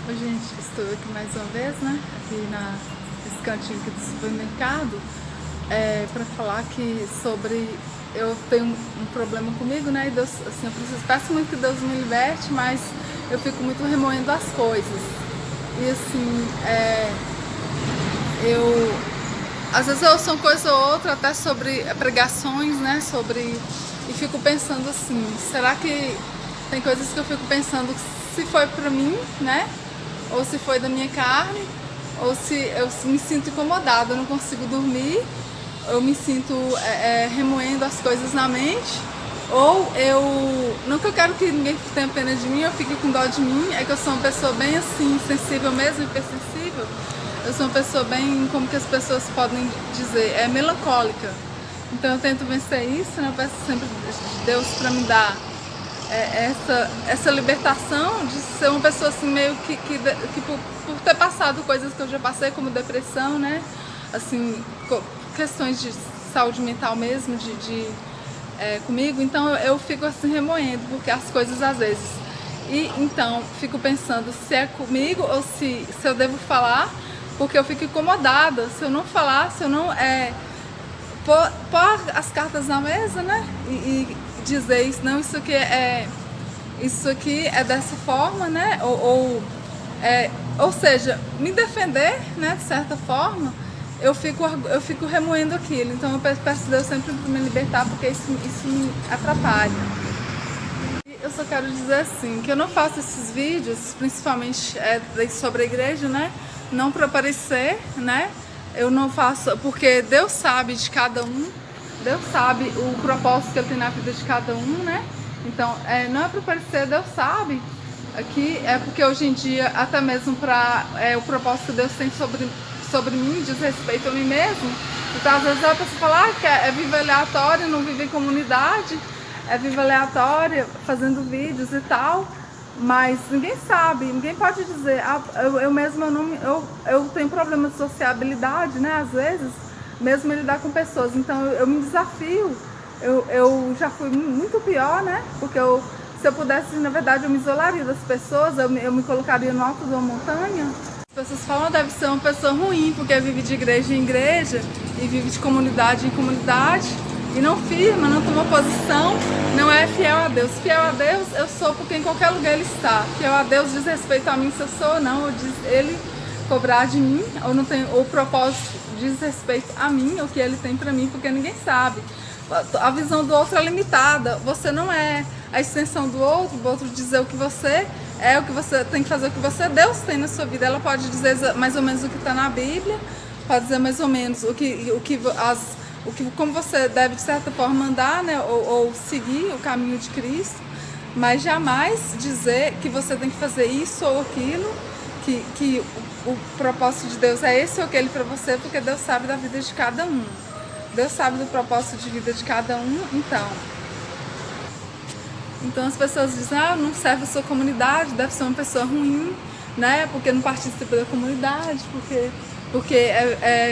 Oi, gente, estou aqui mais uma vez, né? Aqui nesse cantinho aqui do supermercado, para falar que eu tenho um problema comigo, né? E Deus, assim, peço muito que Deus me liberte, mas eu fico muito remoendo as coisas. E assim, às vezes eu ouço uma coisa ou outra até sobre pregações, né? E fico pensando assim, será que tem coisas que eu fico pensando se foi pra mim, né? Ou se foi da minha carne, ou se eu me sinto incomodada, eu não consigo dormir, eu me sinto remoendo as coisas na mente, ou não que eu quero que ninguém tenha pena de mim, eu fique com dó de mim, é que eu sou uma pessoa bem assim, sensível mesmo, hipersensível. Eu sou uma pessoa bem, como que as pessoas podem dizer, melancólica. Então eu tento vencer isso, né? Eu peço sempre de Deus para me dar essa libertação de ser uma pessoa assim meio que por ter passado coisas que eu já passei, como depressão, né? Assim, questões de saúde mental mesmo, comigo. Então eu fico assim remoendo, porque as coisas às vezes. E então fico pensando se é comigo ou se eu devo falar, porque eu fico incomodada. Se eu não falar, se eu não pôr as cartas na mesa, né? E dizer isso, não, isso aqui é dessa forma, né? Ou seja, me defender, né? De certa forma, eu fico remoendo aquilo. Então eu peço a Deus sempre para me libertar, porque isso me atrapalha. E eu só quero dizer assim, que eu não faço esses vídeos, principalmente sobre a igreja, né? Não para aparecer, né? Eu não faço, porque Deus sabe de cada um, Deus sabe o propósito que Ele tem na vida de cada um, né? Então, não é para parecer, Deus sabe. Aqui é porque hoje em dia, até mesmo para o propósito que Deus tem sobre mim, diz respeito a mim mesmo. Então, às vezes a pessoa fala que é vida aleatória, não vive em comunidade, é vida aleatória, fazendo vídeos e tal. Mas ninguém sabe, ninguém pode dizer, eu tenho problema de sociabilidade, né, às vezes, mesmo em lidar com pessoas, então eu me desafio, eu já fui muito pior, né, porque se eu pudesse, na verdade, eu me isolaria das pessoas, eu me colocaria no alto de uma montanha. As pessoas falam, deve ser uma pessoa ruim, porque vive de igreja em igreja, e vive de comunidade em comunidade, e não firma, não toma posição, não é fiel a Deus. Fiel a Deus eu sou porque em qualquer lugar Ele está. Fiel a Deus diz respeito a mim se eu sou ou não, ou diz Ele cobrar de mim, ou não tem, o propósito diz respeito a mim, o que Ele tem para mim, porque ninguém sabe. A visão do outro é limitada, você não é a extensão do outro dizer o que você é, o que você tem que fazer, o que Deus tem na sua vida. Ela pode dizer mais ou menos o que está na Bíblia, pode dizer mais ou menos como você deve, de certa forma, andar, né, ou seguir o caminho de Cristo, mas jamais dizer que você tem que fazer isso ou aquilo, que o propósito de Deus é esse ou aquele para você, porque Deus sabe da vida de cada um. Deus sabe do propósito de vida de cada um, então as pessoas dizem, não serve a sua comunidade, deve ser uma pessoa ruim, né, porque não participa da comunidade, porque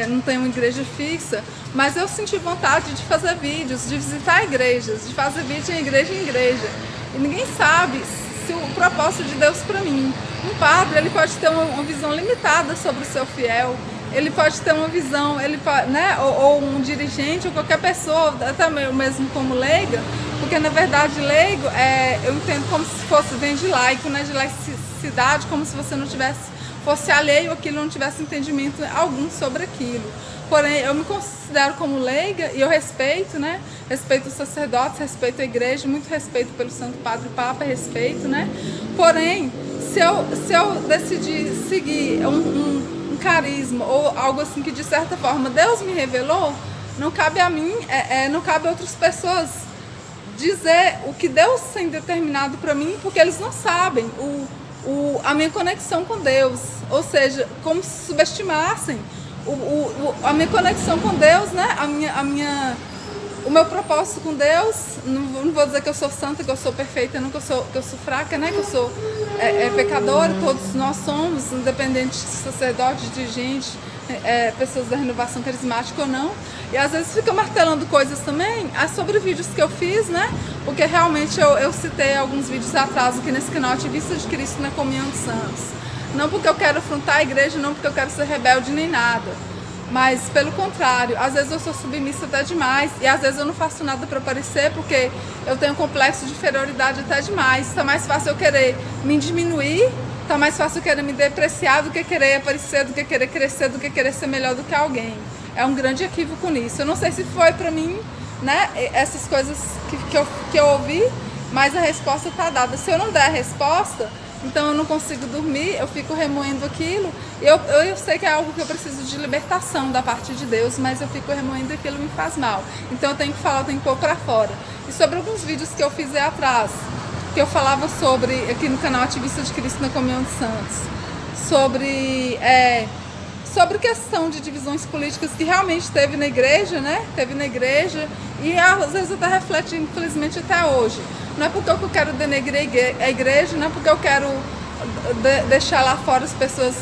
não tem uma igreja fixa. Mas eu senti vontade de fazer vídeos, de visitar igrejas, de fazer vídeo em igreja. E ninguém sabe se o propósito de Deus para mim. Um padre, ele pode ter uma visão limitada sobre o seu fiel, ele pode ter uma visão, né, ou um dirigente, ou qualquer pessoa, até mesmo como leiga, porque na verdade leigo, eu entendo como se vem de laico, né, de laicidade, como se você não fosse alheio àquilo, não tivesse entendimento algum sobre aquilo. Porém, eu me considero como leiga e eu respeito, né? Respeito os sacerdotes, respeito a igreja, muito respeito pelo Santo Padre Papa, respeito, né? Porém, se eu decidir seguir um carisma ou algo assim que de certa forma Deus me revelou, não cabe a mim, não cabe a outras pessoas dizer o que Deus tem determinado para mim, porque eles não sabem a minha conexão com Deus, ou seja, como se subestimassem a minha conexão com Deus, né? O meu propósito com Deus. Não vou dizer que eu sou santa, que eu sou perfeita, não, que eu sou fraca, né? Que eu sou pecadora, todos nós somos, independente de sacerdote, de gente, pessoas da renovação carismática ou não. E às vezes fica martelando coisas também sobre vídeos que eu fiz, né? Porque realmente eu citei alguns vídeos atrás aqui nesse canal, Ativista de Cristo na Comunhão dos Santos. Não porque eu quero afrontar a igreja, não porque eu quero ser rebelde nem nada. Mas, pelo contrário, às vezes eu sou submissa até demais. E às vezes eu não faço nada para aparecer porque eu tenho um complexo de inferioridade até demais. Tá mais fácil eu querer me diminuir, tá mais fácil eu querer me depreciar do que querer aparecer, do que querer crescer, do que querer ser melhor do que alguém. É um grande equívoco nisso. Eu não sei se foi para mim, né, essas coisas que eu ouvi, mas a resposta está dada. Se eu não der a resposta, então eu não consigo dormir, eu fico remoendo aquilo. Eu sei que é algo que eu preciso de libertação da parte de Deus, mas eu fico remoendo e aquilo me faz mal. Então eu tenho que falar, eu tenho que pôr para fora. E sobre alguns vídeos que eu fiz atrás, que eu falava sobre, aqui no canal Ativista de Cristo na Comunhão de Santos, sobre questão de divisões políticas que realmente teve na igreja, né? Teve na igreja e às vezes até reflete, infelizmente, até hoje. Não é porque eu quero denegrir a igreja, não é porque eu quero deixar lá fora as pessoas,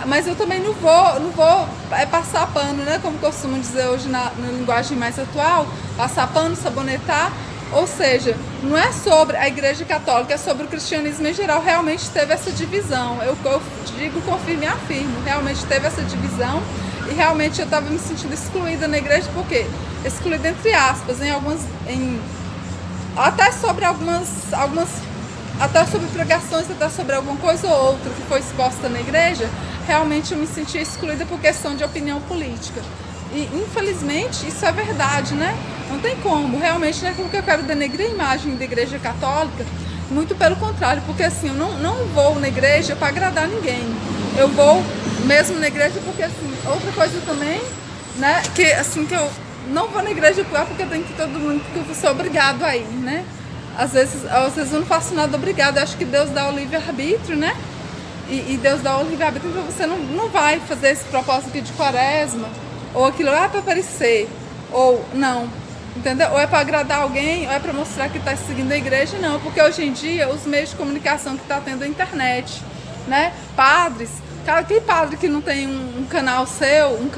mas eu também não vou passar pano, né? Como costumam dizer hoje na linguagem mais atual, passar pano, sabonetar. Ou seja, não é sobre a igreja católica, é sobre o cristianismo em geral. Realmente teve essa divisão. Eu digo, confirmo e afirmo. Realmente teve essa divisão e realmente eu estava me sentindo excluída na igreja. Por quê? Excluída entre aspas, até sobre até sobre pregações, até sobre alguma coisa ou outra que foi exposta na igreja. Realmente eu me sentia excluída por questão de opinião política. E infelizmente isso é verdade, né? Não tem como, realmente não é porque eu quero denegrir a imagem da igreja católica, muito pelo contrário, porque assim, eu não vou na igreja para agradar ninguém. Eu vou mesmo na igreja porque assim, outra coisa também, né, que assim, que eu não vou na igreja porque tem que todo mundo, que eu sou obrigado a ir, né? Às vezes eu não faço nada obrigado, eu acho que Deus dá o livre-arbítrio, né? E Deus dá o livre-arbítrio, então você não vai fazer esse propósito aqui de quaresma, ou aquilo para aparecer, ou não, entendeu? Ou é para agradar alguém, ou é para mostrar que está seguindo a igreja, não, porque hoje em dia os meios de comunicação que está tendo a internet, né? Padres, cara, tem padre que não tem um canal seu, um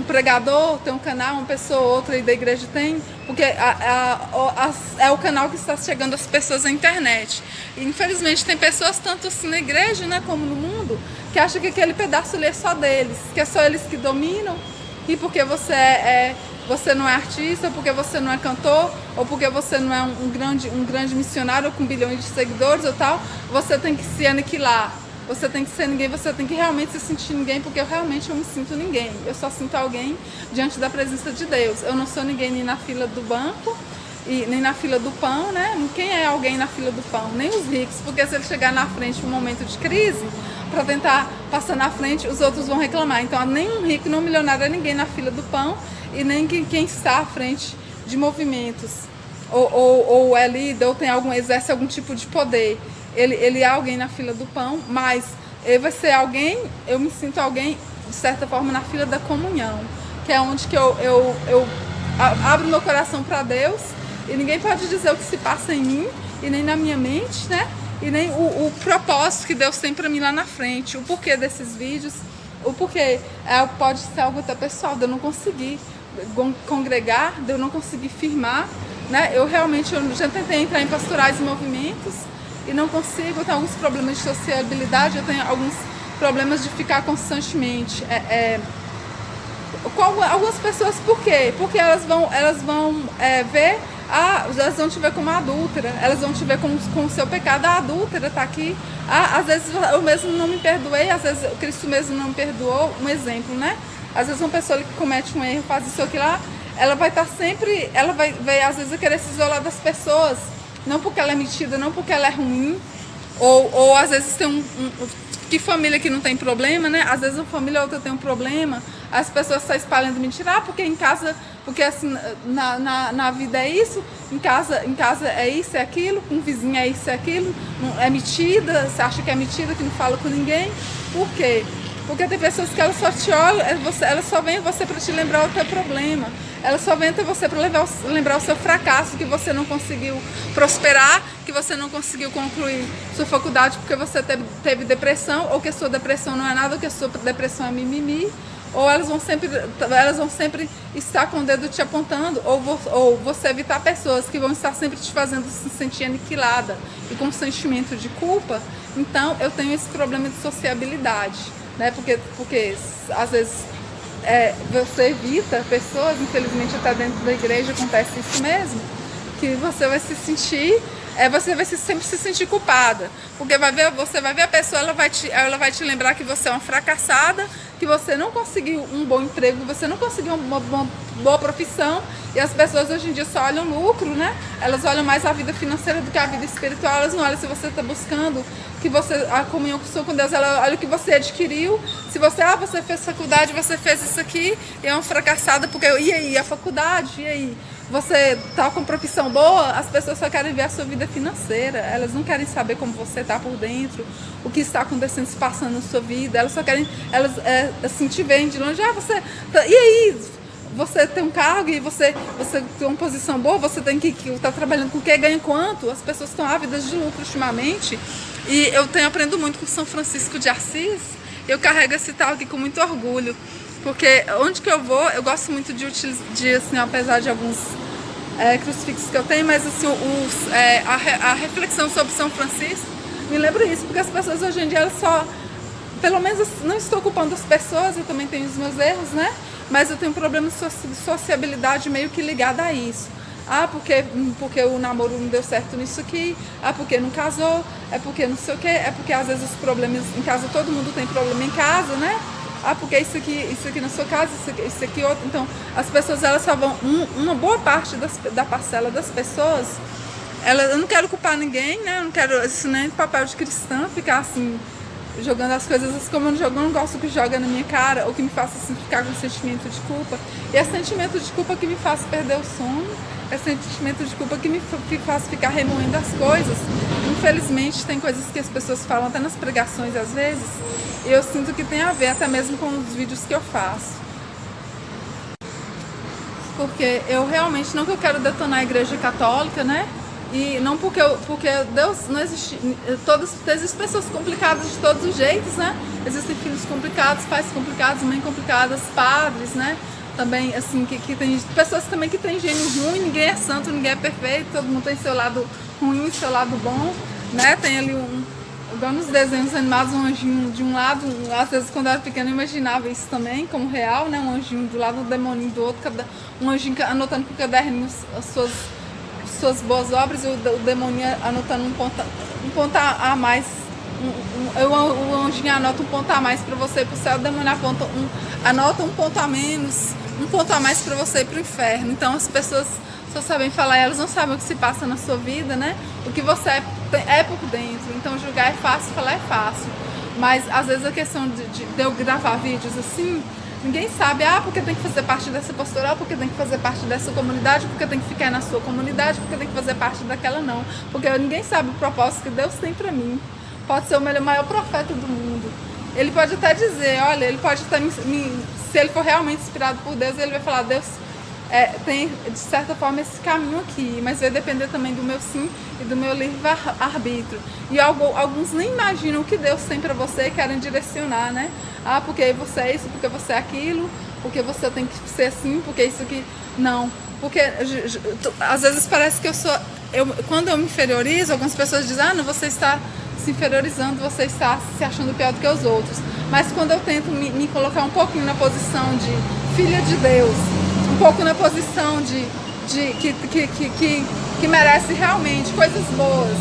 pregador tem um canal, uma pessoa ou outra aí da igreja tem, porque é o canal que está chegando às pessoas na internet. E infelizmente tem pessoas, tanto assim na igreja, né, como no mundo, que acham que aquele pedaço ali é só deles, que é só eles que dominam, e porque você não é artista, ou porque você não é cantor, ou porque você não é um grande missionário com bilhões de seguidores ou tal, você tem que se aniquilar. Você tem que ser ninguém, você tem que realmente se sentir ninguém, porque eu realmente não me sinto ninguém. Eu só sinto alguém diante da presença de Deus. Eu não sou ninguém nem na fila do banco, e nem na fila do pão, né? Quem é alguém na fila do pão? Nem os ricos, porque se ele chegar na frente em um momento de crise, para tentar passar na frente, os outros vão reclamar. Então, nem um rico, nem um milionário é ninguém na fila do pão, e nem quem está à frente de movimentos, ou é líder, ou exerce algum tipo de poder. Ele é alguém na fila do pão, mas ele vai ser alguém, eu me sinto alguém, de certa forma, na fila da comunhão, que é onde que eu abro meu coração para Deus, e ninguém pode dizer o que se passa em mim, e nem na minha mente, né? E nem o propósito que Deus tem para mim lá na frente, o porquê desses vídeos, o porquê pode ser algo até pessoal, de eu não conseguir congregar, de eu não conseguir firmar, né? Eu já tentei entrar em pastorais e movimentos, e não consigo, eu tenho alguns problemas de sociabilidade, eu tenho alguns problemas de ficar constantemente. Com algumas pessoas, por quê? Porque elas vão ver, elas vão te ver como adúltera, elas vão te ver com o seu pecado, a adúltera está aqui. Às vezes eu mesmo não me perdoei, às vezes o Cristo mesmo não me perdoou, um exemplo, né? Às vezes uma pessoa que comete um erro, faz isso aqui lá, ela vai estar sempre, ela vai às vezes querer se isolar das pessoas, não porque ela é metida, não porque ela é ruim, ou às vezes tem que família que não tem problema, né? Às vezes uma família ou outra tem um problema, as pessoas estão espalhando mentira, porque em casa, porque assim, na vida é isso, em casa é isso, é aquilo, com o vizinho é isso, é aquilo, é metida, você acha que é metida, que não fala com ninguém, por quê? Porque tem pessoas que elas só te olham, elas só veem você para te lembrar o teu problema. Elas só vêm até você para lembrar o seu fracasso, que você não conseguiu prosperar, que você não conseguiu concluir sua faculdade porque você teve depressão, ou que a sua depressão não é nada, ou que a sua depressão é mimimi, ou elas vão sempre estar com o dedo te apontando, ou você evitar pessoas que vão estar sempre te fazendo se sentir aniquilada e com sentimento de culpa. Então eu tenho esse problema de sociabilidade, né? Porque às vezes você evita pessoas, infelizmente até dentro da igreja acontece isso mesmo, que você vai se sentir, você vai sempre se sentir culpada, porque você vai ver a pessoa, ela vai te lembrar que você é uma fracassada, que você não conseguiu um bom emprego, você não conseguiu uma boa profissão, e as pessoas hoje em dia só olham lucro, né? Elas olham mais a vida financeira do que a vida espiritual, elas não olham se você está buscando a comunhão com Deus, ela olha o que você adquiriu, se você fez faculdade, você fez isso aqui, e é uma fracassada, porque e aí, a faculdade, e aí? Você tá com profissão boa, as pessoas só querem ver a sua vida financeira, elas não querem saber como você tá por dentro, o que está acontecendo, se passando na sua vida, elas só querem, assim, te veem de longe, e aí, você tem um cargo e você tem uma posição boa, você tem que estar trabalhando com o que, ganha quanto, as pessoas estão ávidas de lucro ultimamente, e eu aprendo muito com São Francisco de Assis, eu carrego esse tal aqui com muito orgulho, porque onde que eu vou, eu gosto muito de assim, apesar de alguns crucifixos que eu tenho, mas assim, a reflexão sobre São Francisco me lembra isso, porque as pessoas hoje em dia, elas só, pelo menos não estou culpando as pessoas, eu também tenho os meus erros, né? Mas eu tenho um problema de sociabilidade meio que ligado a isso. Porque o namoro não deu certo nisso aqui, porque não casou, é porque não sei o quê, é porque às vezes os problemas em casa, todo mundo tem problema em casa, né? Porque isso aqui na sua casa, isso aqui outro. Então, as pessoas, elas só vão, uma boa parte da parcela das pessoas, eu não quero culpar ninguém, né? Eu não quero, isso nem papel de cristã, ficar assim, jogando as coisas como eu não gosto que joga na minha cara, ou que me faça assim, ficar com sentimento de culpa. E é sentimento de culpa que me faz perder o sono, é sentimento de culpa que me faz ficar remoendo as coisas. Infelizmente, tem coisas que as pessoas falam até nas pregações às vezes, e eu sinto que tem a ver até mesmo com os vídeos que eu faço. Porque eu realmente, não que eu quero detonar a igreja católica, né? E não porque Deus não existe, existem pessoas complicadas de todos os jeitos, né? Existem filhos complicados, pais complicados, mães complicadas, padres, né? Também, assim, que tem pessoas também que tem gênio ruim, ninguém é santo, ninguém é perfeito, todo mundo tem seu lado ruim, seu lado bom, né? Tem ali igual nos desenhos animados, um anjinho de um lado, às vezes quando eu era pequena eu imaginava isso também, como real, né? Um anjinho do lado, um demoninho do outro, um anjinho anotando com o caderninho as suas boas obras, e o demoninho anotando um ponto a mais, o anjinho anota um ponto a mais para você ir pro céu, o demônio anota um ponto a menos, um ponto a mais para você ir pro inferno. Então as pessoas só sabem falar, elas não sabem o que se passa na sua vida, né? O que você é por dentro. Então julgar é fácil, falar é fácil, mas às vezes a questão de eu gravar vídeos assim, ninguém sabe, porque tem que fazer parte dessa pastoral, porque tem que fazer parte dessa comunidade, porque tem que ficar na sua comunidade, porque tem que fazer parte daquela não. Porque ninguém sabe o propósito que Deus tem pra mim. Pode ser o maior profeta do mundo. Ele pode até dizer, olha, ele pode até se ele for realmente inspirado por Deus, ele vai falar, Deus tem de certa forma esse caminho aqui, mas vai depender também do meu sim e do meu livre-arbítrio. E alguns nem imaginam o que Deus tem pra você e querem direcionar, né? Porque você é isso, porque você é aquilo, porque você tem que ser assim, porque isso aqui... Não, porque às vezes parece que quando eu me inferiorizo, algumas pessoas dizem, não, você está se inferiorizando, você está se achando pior do que os outros. Mas quando eu tento me colocar um pouquinho na posição de filha de Deus, um pouco na posição que merece realmente coisas boas,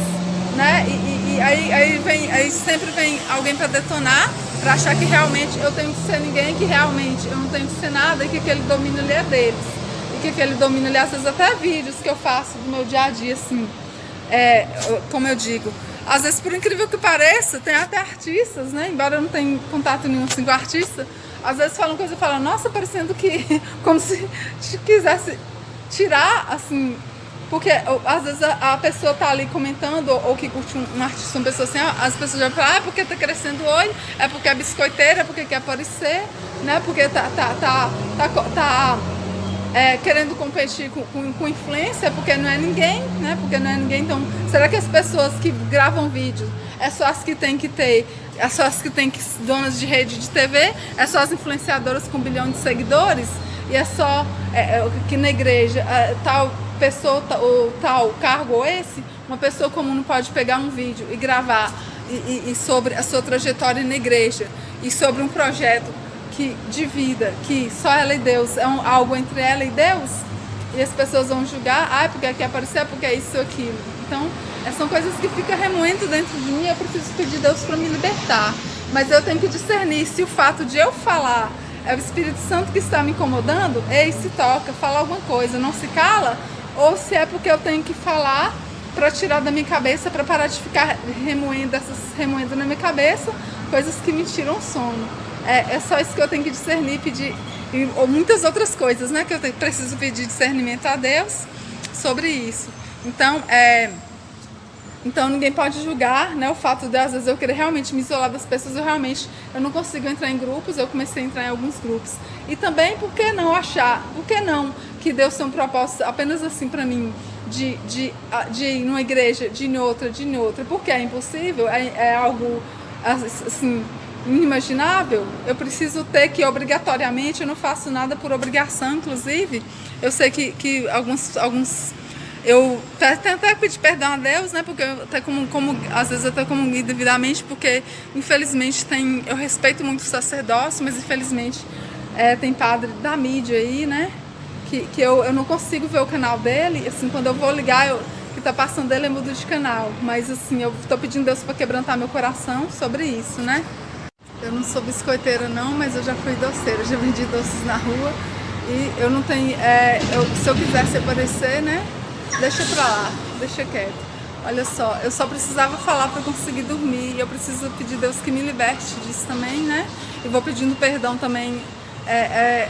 né? E aí sempre vem alguém para detonar, para achar que realmente eu tenho que ser ninguém, que realmente eu não tenho que ser nada, e que aquele domínio ali é deles. E que aquele domínio ali, às vezes até vídeos que eu faço do meu dia a dia, assim, como eu digo, às vezes, por incrível que pareça, tem até artistas, né? Embora eu não tenha contato nenhum assim, com artista, às vezes falam coisa e falam, nossa, parecendo que como se quisesse tirar, assim, porque às vezes a pessoa tá ali comentando, ou que curte um artista, uma pessoa assim, as pessoas já falam, é porque tá crescendo o olho, é porque é biscoiteira, é porque quer aparecer, né? Porque tá querendo competir com influência, porque não é ninguém, né? Porque não é ninguém. Então, será que as pessoas que gravam vídeos, É só as que tem que ter, é só as que tem que donas de rede de TV, é só as influenciadoras com 1 bilhão de seguidores, e é só que na igreja tal pessoa ou tal cargo ou esse, uma pessoa comum não pode pegar um vídeo e gravar e sobre a sua trajetória na igreja e sobre um projeto de vida, que só ela e Deus, é algo entre ela e Deus, e as pessoas vão julgar, porque quer aparecer, porque é isso ou aquilo. Então, são coisas que ficam remoendo dentro de mim, eu preciso pedir Deus para me libertar. Mas eu tenho que discernir se o fato de eu falar é o Espírito Santo que está me incomodando, se toca, fala alguma coisa, não se cala, ou se é porque eu tenho que falar para tirar da minha cabeça, para parar de ficar remoendo na minha cabeça coisas que me tiram sono. É só isso que eu tenho que discernir, pedir, ou muitas outras coisas, né, que eu preciso pedir discernimento a Deus sobre isso. Então ninguém pode julgar, né, o fato de às vezes eu querer realmente me isolar das pessoas, eu não consigo entrar em grupos, eu comecei a entrar em alguns grupos. E também, por que não que Deus tem um propósito apenas assim para mim, de ir numa igreja, de ir em outra, porque é impossível, é algo assim inimaginável. Eu preciso ter que obrigatoriamente, eu não faço nada por obrigação, inclusive eu sei que alguns eu tenho até que pedir perdão a Deus, né, porque até às vezes eu até comungo indevidamente, porque infelizmente eu respeito muito o sacerdócio, mas infelizmente tem padre da mídia aí, né, que eu não consigo ver o canal dele, assim, quando eu vou ligar, que tá passando ele, eu mudo de canal, mas assim, eu tô pedindo Deus para quebrantar meu coração sobre isso, né. Eu não sou biscoiteira não, mas eu já fui doceira, já vendi doces na rua, e eu não tenho, se eu quisesse aparecer, né, deixa pra lá, deixa quieto. Olha só, eu só precisava falar para conseguir dormir, e eu preciso pedir Deus que me liberte disso também, né? E vou pedindo perdão também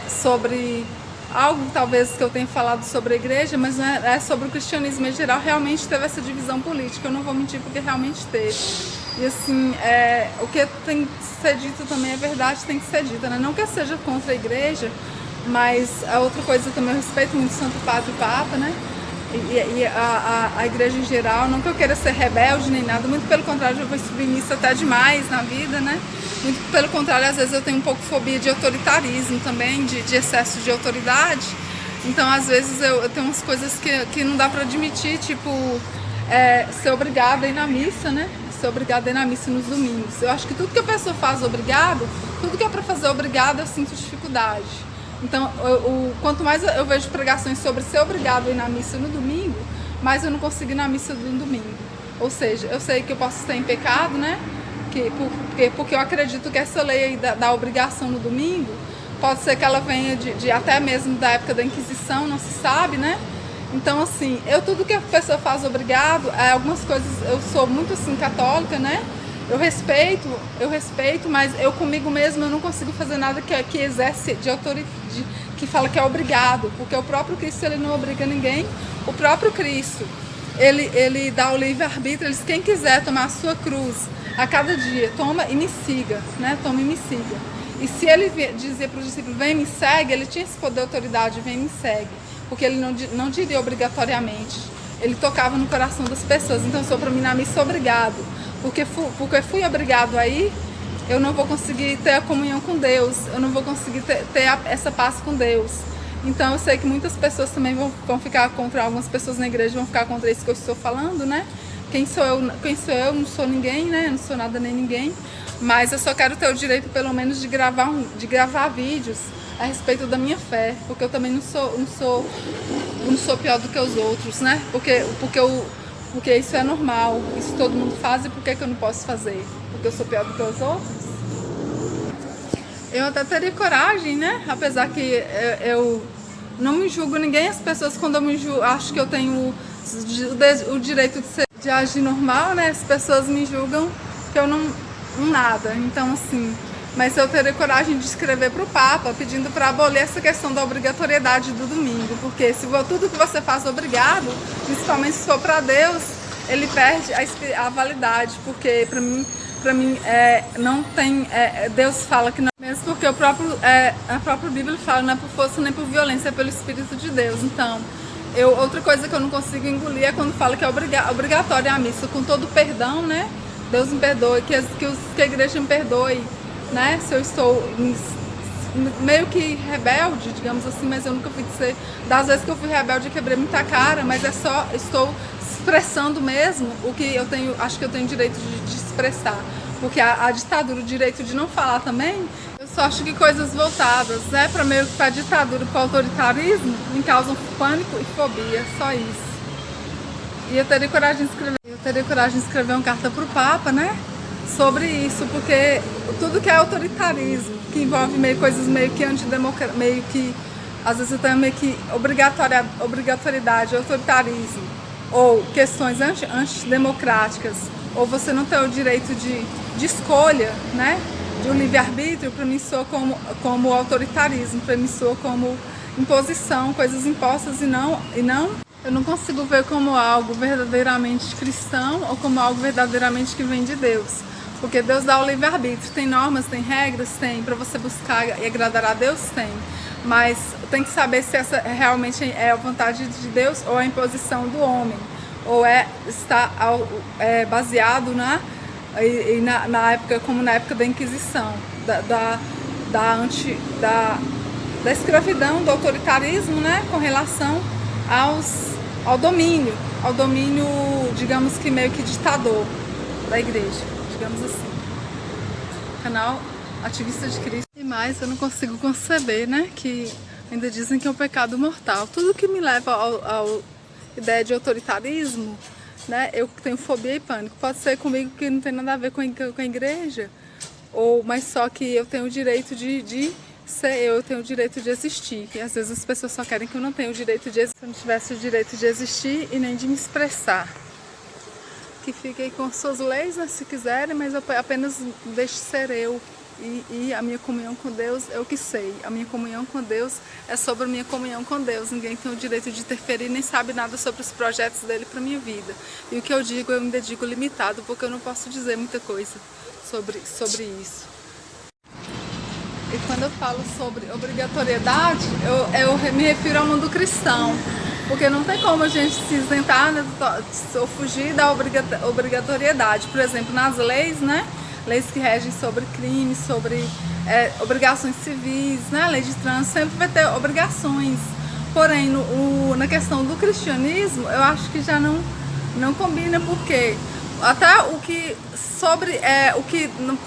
sobre algo talvez que eu tenha falado sobre a igreja, mas não é sobre o cristianismo em geral. Realmente teve essa divisão política, eu não vou mentir, porque realmente teve. E assim, o que tem que ser dito também é verdade, tem que ser dita, né? Não que eu seja contra a igreja, mas a outra coisa também, eu respeito muito o Santo Padre e o Papa, né? E a igreja em geral, não que eu queira ser rebelde nem nada, muito pelo contrário, eu vou subir nisso até demais na vida, né? Muito pelo contrário, às vezes eu tenho um pouco fobia de autoritarismo também, de excesso de autoridade. Então, às vezes eu tenho umas coisas que não dá pra admitir, tipo, ser obrigada a ir na missa, né? Ser obrigada a ir na missa nos domingos. Eu acho que tudo que a pessoa faz obrigado, tudo que é pra fazer obrigado, eu sinto dificuldade. Então, quanto mais eu vejo pregações sobre ser obrigado a ir na missa no domingo, mais eu não consigo ir na missa no domingo. Ou seja, eu sei que eu posso estar em pecado, né? Porque eu acredito que essa lei aí da obrigação no domingo, pode ser que ela venha até mesmo da época da Inquisição, não se sabe, né? Então, assim, tudo que a pessoa faz obrigado, algumas coisas, eu sou muito assim católica, né? Eu respeito, mas eu comigo mesma eu não consigo fazer nada que exerce de autoridade, que fala que é obrigado, porque o próprio Cristo, ele não obriga ninguém. O próprio Cristo, ele dá o livre-arbítrio, ele diz, quem quiser tomar a sua cruz a cada dia, toma e me siga, né? Toma e me siga. E se ele dizia para os discípulos, vem e me segue, ele tinha esse poder de autoridade, vem e me segue, porque ele não diria obrigatoriamente, ele tocava no coração das pessoas. Então, eu sou para mim na missa obrigado, porque fui obrigado aí, eu não vou conseguir ter a comunhão com Deus, eu não vou conseguir ter essa paz com Deus. Então eu sei que muitas pessoas também vão ficar contra, algumas pessoas na igreja vão ficar contra isso que eu estou falando, né? Quem sou eu? Não sou ninguém, né? Eu não sou nada nem ninguém, mas eu só quero ter o direito pelo menos de gravar vídeos a respeito da minha fé, porque eu também não sou pior do que os outros, né? Porque isso é normal, isso todo mundo faz, e por que eu não posso fazer? Porque eu sou pior do que os outros? Eu até teria coragem, né? Apesar que eu não me julgo ninguém, as pessoas quando eu me julgo, acho que eu tenho o direito de agir normal, né? As pessoas me julgam que eu não nada, então assim... Mas eu teria coragem de escrever para o Papa pedindo para abolir essa questão da obrigatoriedade do domingo, porque se tudo que você faz obrigado, principalmente se for para Deus, ele perde a validade, porque para mim não tem, Deus fala que não, mesmo porque a própria Bíblia fala, não é por força nem por violência, é pelo Espírito de Deus. Então, outra coisa que eu não consigo engolir é quando fala que é obrigatória a missa, com todo o perdão, né? Deus me perdoe, que a igreja me perdoe, né? Se eu estou meio que rebelde, digamos assim, mas eu nunca fui ser. Das vezes que eu fui rebelde, eu quebrei muita cara, mas é só, estou expressando mesmo o que eu tenho, acho que eu tenho direito de expressar. Porque a ditadura, o direito de não falar também, eu só acho que coisas voltadas, né, para meio que para a ditadura, para o autoritarismo, me causam pânico e fobia, só isso. E eu teria coragem de escrever uma carta para o Papa, né, sobre isso, porque tudo que é autoritarismo, que envolve coisas meio que antidemocráticas, meio que, às vezes até meio que obrigatoriedade, autoritarismo, ou questões antidemocráticas, ou você não ter o direito de escolha, né, de um livre-arbítrio, para mim soa como autoritarismo, para mim soa como imposição, coisas impostas e não, eu não consigo ver como algo verdadeiramente cristão ou como algo verdadeiramente que vem de Deus. Porque Deus dá o livre-arbítrio, tem normas, tem regras, tem, para você buscar e agradar a Deus, tem. Mas tem que saber se essa realmente é a vontade de Deus ou a imposição do homem. Ou está baseado na época, como na época da Inquisição, da escravidão, do autoritarismo, né, com relação ao domínio, digamos que meio que ditador da igreja, digamos assim. Canal Ativista de Cristo. E mais, eu não consigo conceber, né, que ainda dizem que é um pecado mortal. Tudo que me leva ao ideia de autoritarismo, né, eu tenho fobia e pânico. Pode ser comigo que não tem nada a ver com a igreja, mas só que eu tenho o direito de ser eu tenho o direito de existir. E às vezes as pessoas só querem que eu não tenha o direito de existir. Se eu não tivesse o direito de existir e nem de me expressar. Que fiquem com suas leis, né, se quiserem, mas eu apenas deixe ser eu. E a minha comunhão com Deus é o que sei. A minha comunhão com Deus é sobre a minha comunhão com Deus. Ninguém tem o direito de interferir, nem sabe nada sobre os projetos dele para minha vida. E o que eu digo, eu ainda digo limitado, porque eu não posso dizer muita coisa sobre isso. E quando eu falo sobre obrigatoriedade, eu me refiro ao mundo cristão. Porque não tem como a gente se isentar, né, ou fugir da obrigatoriedade. Por exemplo, nas leis, né? Leis que regem sobre crimes, sobre obrigações civis, né? Lei de trânsito, sempre vai ter obrigações. Porém, na questão do cristianismo, eu acho que já não combina, porque até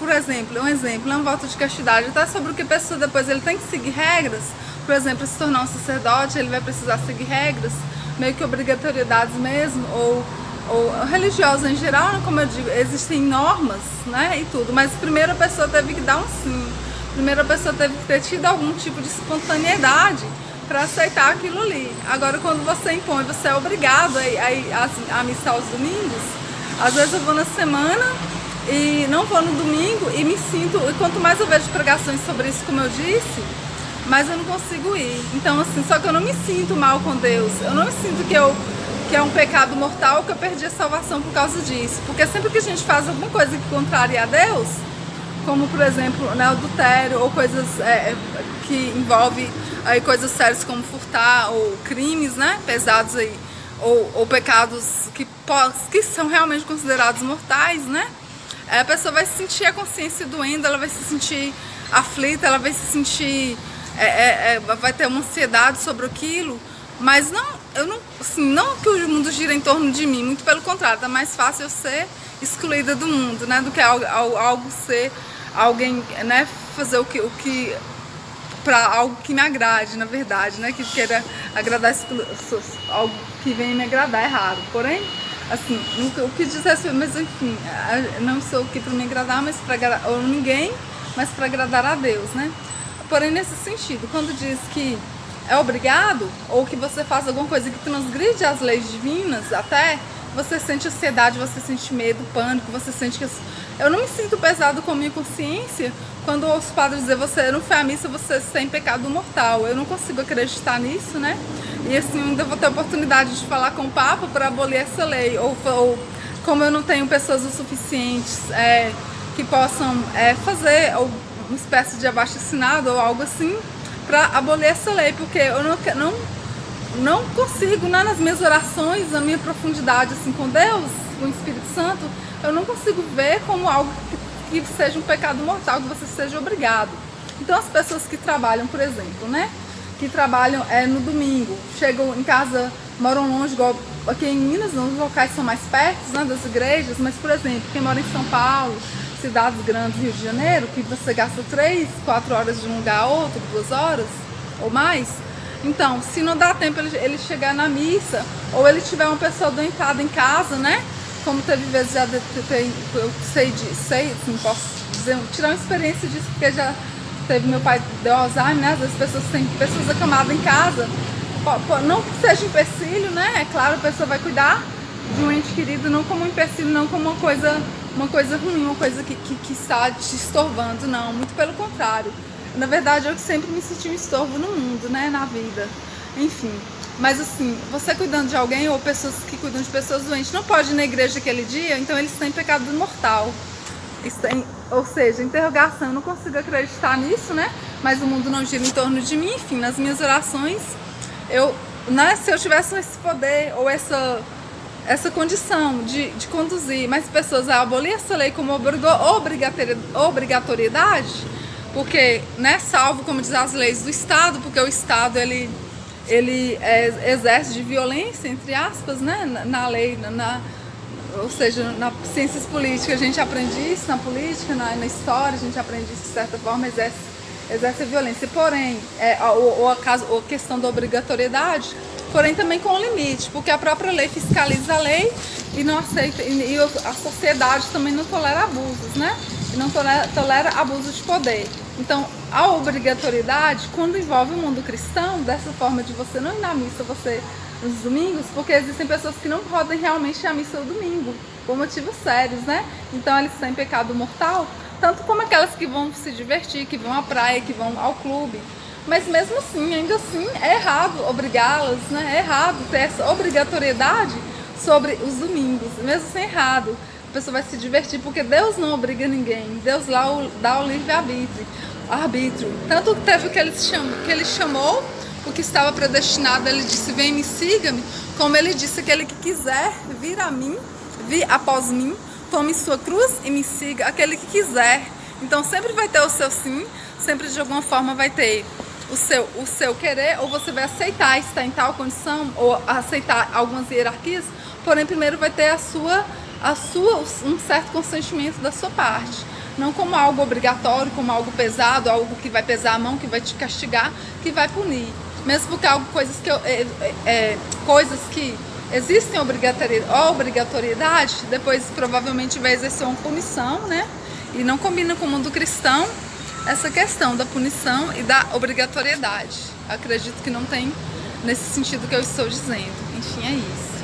por exemplo, é um voto de castidade, até sobre o que a pessoa depois ele tem que seguir regras. Por exemplo, se tornar um sacerdote, ele vai precisar seguir regras, meio que obrigatoriedades mesmo, ou religiosas em geral, né? Como eu digo, existem normas, né, e tudo, mas primeiro a pessoa teve que dar um sim, primeiro a pessoa teve que ter tido algum tipo de espontaneidade para aceitar aquilo ali. Agora, quando você impõe, você é obrigado a missa aos domingos. Às vezes eu vou na semana e não vou no domingo e me sinto, e quanto mais eu vejo pregações sobre isso, como eu disse, mas eu não consigo ir. Então, assim, só que eu não me sinto mal com Deus. Eu não me sinto que é um pecado mortal, que eu perdi a salvação por causa disso. Porque sempre que a gente faz alguma coisa que contraria a Deus, como, por exemplo, né, adultério, ou coisas que envolvem coisas sérias como furtar, ou crimes, né, pesados aí, ou pecados que são realmente considerados mortais, né, a pessoa vai sentir a consciência doendo, ela vai se sentir aflita, ela vai se sentir... vai ter uma ansiedade sobre aquilo, mas não que o mundo gira em torno de mim, muito pelo contrário, tá mais fácil eu ser excluída do mundo, né, do que algo ser alguém, né, fazer o que para algo que me agrade, na verdade, né, que queira agradar algo que venha me agradar, é raro. Porém, assim, o que diz respeito, mas enfim, não sou aqui para me agradar, mas para agradar ou ninguém, mas para agradar a Deus, né? Porém, nesse sentido, quando diz que é obrigado, ou que você faz alguma coisa que transgride as leis divinas, até você sente ansiedade, você sente medo, pânico, você sente que... Eu não me sinto pesado com a minha consciência quando os padres dizem, você não foi à missa, você tem pecado mortal. Eu não consigo acreditar nisso, né? E assim, ainda vou ter a oportunidade de falar com o Papa para abolir essa lei. Ou como eu não tenho pessoas o suficientes que possam fazer uma espécie de abaixo-assinado ou algo assim, para abolir essa lei, porque eu não consigo, né, nas minhas orações, na minha profundidade assim com Deus, com o Espírito Santo, eu não consigo ver como algo que seja um pecado mortal, que você seja obrigado. Então as pessoas que trabalham, por exemplo, né, que trabalham no domingo, chegam em casa, moram longe, igual aqui em Minas, os locais são mais perto, né, das igrejas, mas, por exemplo, quem mora em São Paulo, cidades grandes, Rio de Janeiro, que você gasta 3, 4 horas de um lugar a outro, 2 horas ou mais. Então, se não dá tempo ele chegar na missa, ou ele tiver uma pessoa doentada em casa, né? Como teve vezes já eu sei, assim, posso dizer, tirar uma experiência disso, porque já teve, meu pai deu Alzheimer, né? Às vezes pessoas têm pessoas acamadas em casa, não que seja empecilho, né? É claro, a pessoa vai cuidar de um ente querido, não como um empecilho, não como uma coisa ruim, uma coisa que está te estorvando, não, muito pelo contrário. Na verdade, eu sempre me senti um estorvo no mundo, né, na vida, enfim. Mas assim, você cuidando de alguém ou pessoas que cuidam de pessoas doentes, não pode ir na igreja aquele dia, então eles têm pecado mortal. Ou seja, interrogação, eu não consigo acreditar nisso, né, mas o mundo não gira em torno de mim, enfim, nas minhas orações, se eu tivesse esse poder ou essa condição de conduzir mais pessoas a abolir essa lei como obrigatoriedade, porque, né, salvo, como diz as leis do Estado, porque o Estado ele exerce de violência, entre aspas, né, na lei, ou seja, nas ciências políticas a gente aprende isso, na política, na história a gente aprende isso, de certa forma exerce a violência. Porém, a questão da obrigatoriedade, porém também com limite, porque a própria lei fiscaliza a lei e não aceita, e a sociedade também não tolera abusos, né? E não tolera abuso de poder. Então, a obrigatoriedade, quando envolve o mundo cristão, dessa forma de você não ir na missa, você nos domingos, porque existem pessoas que não podem realmente ir à missa no domingo, por motivos sérios, né? Então, eles têm pecado mortal, tanto como aquelas que vão se divertir, que vão à praia, que vão ao clube. Mas mesmo assim, ainda assim, é errado obrigá-las, né? É errado ter essa obrigatoriedade sobre os domingos, mesmo assim é errado. A pessoa vai se divertir, porque Deus não obriga ninguém, Deus lá dá o livre-arbítrio. Tanto teve que ele chamou o que estava predestinado, ele disse, vem, me siga-me, como ele disse, aquele que quiser vir a mim, vir após mim, tome sua cruz e me siga, aquele que quiser. Então sempre vai ter o seu sim, sempre de alguma forma vai ter o seu querer, ou você vai aceitar estar em tal condição, ou aceitar algumas hierarquias, porém primeiro vai ter um certo consentimento da sua parte, não como algo obrigatório, como algo pesado, algo que vai pesar a mão, que vai te castigar, que vai punir, mesmo porque coisas que existem obrigatoriedade, depois provavelmente vai exercer uma punição, né? E não combina com o mundo cristão essa questão da punição e da obrigatoriedade. Acredito que não tem nesse sentido que eu estou dizendo. Enfim, é isso.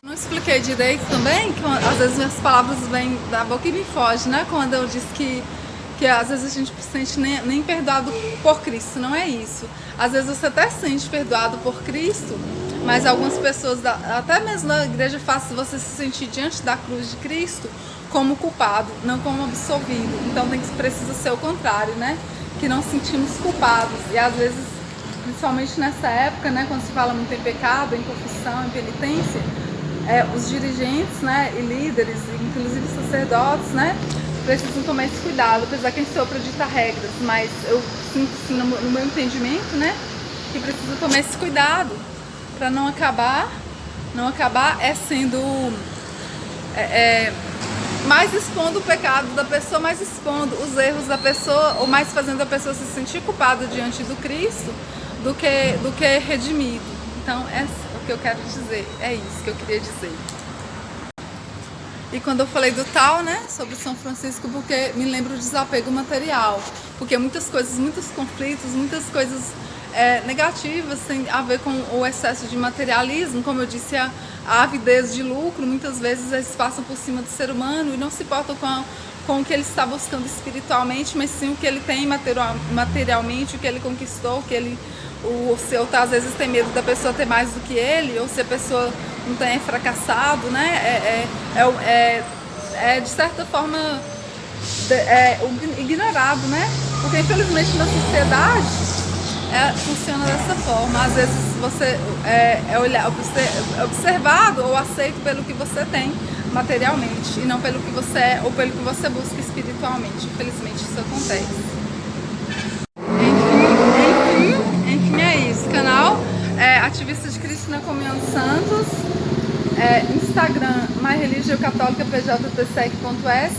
Não expliquei direito também, que às vezes minhas palavras vêm da boca e me fogem, né? Quando eu disse que às vezes a gente se sente nem perdoado por Cristo, não é isso. Às vezes você até se sente perdoado por Cristo, mas algumas pessoas, até mesmo na igreja, fazem você se sentir diante da cruz de Cristo como culpado, não como absolvido. Então precisa ser o contrário, né? Que não sentimos culpados. E às vezes, principalmente nessa época, né, quando se fala muito em pecado, em confissão, em penitência, os dirigentes, né, e líderes, inclusive sacerdotes, né, precisam tomar esse cuidado, apesar que a gente sopra ditar regras, mas eu sinto, assim, no meu entendimento, né, que precisa tomar esse cuidado para não acabar sendo mais expondo o pecado da pessoa, mais expondo os erros da pessoa, ou mais fazendo a pessoa se sentir culpada diante do Cristo do que redimido. Então, é o que eu quero dizer, é isso que eu queria dizer. E quando eu falei do tal, né, sobre São Francisco, porque me lembro do desapego material, porque muitas coisas, muitos conflitos, muitas coisas negativas têm a ver com o excesso de materialismo, como eu disse, a avidez de lucro. Muitas vezes eles passam por cima do ser humano e não se importam com o que ele está buscando espiritualmente, mas sim o que ele tem materialmente, o que ele conquistou, o seu às vezes tem medo da pessoa ter mais do que ele, ou se a pessoa não tem fracassado, né? De certa forma ignorado, né? Porque infelizmente na sociedade funciona dessa forma. Às vezes você é observado ou aceito pelo que você tem, materialmente e não pelo que você é ou pelo que você busca espiritualmente. Infelizmente isso acontece. Enfim, é isso. Canal Ativista de Cristo na Comunhão dos Santos. Instagram, My Religion Católica PJTSEC.s.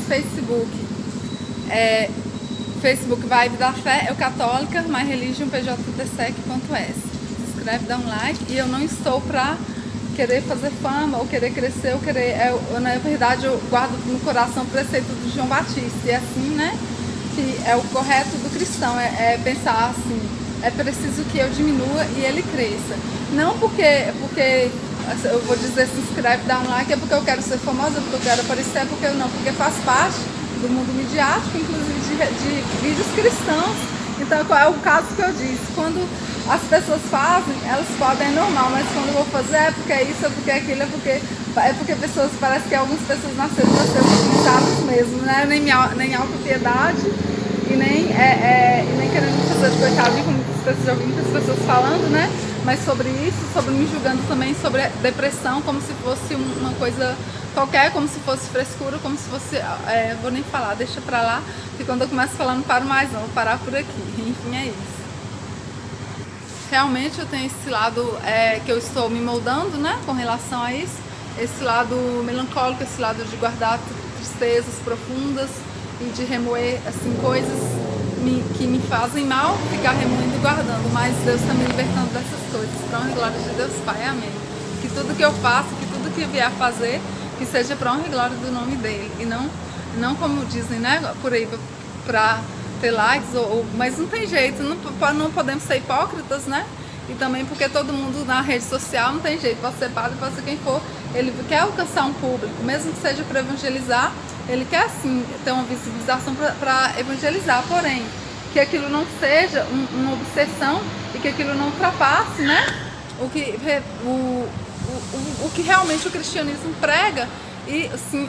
Facebook Vibe da Fé, eu católica, My Religion PJTSEC.s. Se inscreve, dá um like. E eu não estou pra querer fazer fama ou querer crescer ou querer. Na verdade, eu guardo no coração o preceito do João Batista. E assim, né? Que é o correto do cristão, pensar assim: é preciso que eu diminua e ele cresça. Não porque eu vou dizer se inscreve, dá um like, é porque eu quero ser famosa, porque eu quero aparecer, é porque eu não, porque faz parte do mundo midiático, inclusive de vídeos cristãos. Então é o caso que eu disse: quando as pessoas fazem, elas podem, é normal, mas quando eu vou fazer é porque é isso, é porque é aquilo, é porque pessoas, parece que algumas pessoas nasceram para ser utilizadas mesmo, né? Nem autopiedade e nem querendo fazer de coitadinho, como muitas pessoas, já ouvi muitas pessoas falando, né? Mas sobre isso, sobre me julgando também, sobre depressão, como se fosse uma coisa qualquer, como se fosse frescura, como se fosse, vou nem falar, deixa pra lá, porque quando eu começo a falar não paro mais não, vou parar por aqui. Enfim, é isso. Realmente eu tenho esse lado que eu estou me moldando, né, com relação a isso, esse lado melancólico, esse lado de guardar tristezas profundas e de remoer, assim, coisas que me fazem mal, ficar remoendo e guardando, mas Deus está me libertando dessas coisas, para honra e glória de Deus Pai, amém. Que tudo que eu faço, que tudo que eu vier a fazer, que seja para honra e glória do nome dele, e não como dizem, né, por aí, para ter likes, mas não tem jeito, não podemos ser hipócritas, né? E também porque todo mundo na rede social não tem jeito, pode ser padre, pode ser quem for, ele quer alcançar um público, mesmo que seja para evangelizar, ele quer sim ter uma visibilização para evangelizar, porém, que aquilo não seja uma obsessão e que aquilo não ultrapasse, né? O que realmente o cristianismo prega, e assim,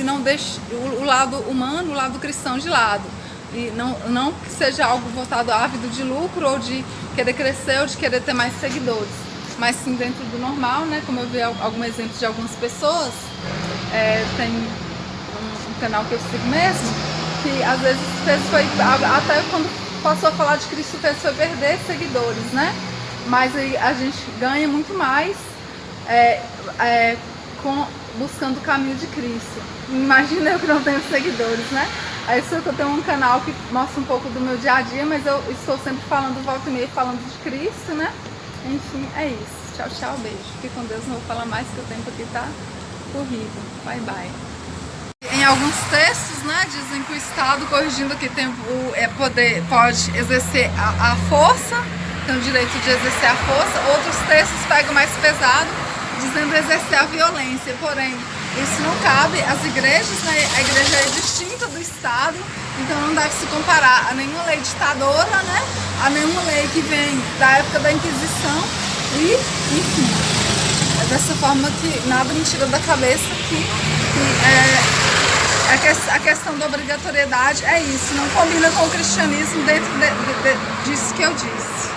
não deixe o lado humano, o lado cristão de lado. E não que seja algo voltado ávido de lucro ou de querer crescer ou de querer ter mais seguidores, mas sim dentro do normal, né? Como eu vi algum exemplo de algumas pessoas, tem um canal que eu sigo mesmo, que às vezes até quando passou a falar de Cristo foi perder seguidores, né? Mas aí a gente ganha muito mais buscando o caminho de Cristo. Imagina eu que não tenho seguidores, né? Aí só que eu tenho um canal que mostra um pouco do meu dia a dia, mas eu estou sempre falando, volta e meia, falando de Cristo, né? Enfim, é isso. Tchau, tchau, beijo. Fique com Deus, não vou falar mais que o tempo aqui tá corrido. Bye, bye. Em alguns textos, né, dizem que o Estado, corrigindo aqui, pode exercer a força, tem o direito de exercer a força. Outros textos pegam mais pesado, dizendo exercer a violência. Porém, isso não cabe às igrejas, né? A igreja é distinta do Estado, então não deve se comparar a nenhuma lei ditadora, né? A nenhuma lei que vem da época da Inquisição e, enfim, é dessa forma que nada me tira da cabeça que a questão da obrigatoriedade é isso, não combina com o cristianismo dentro disso que eu disse.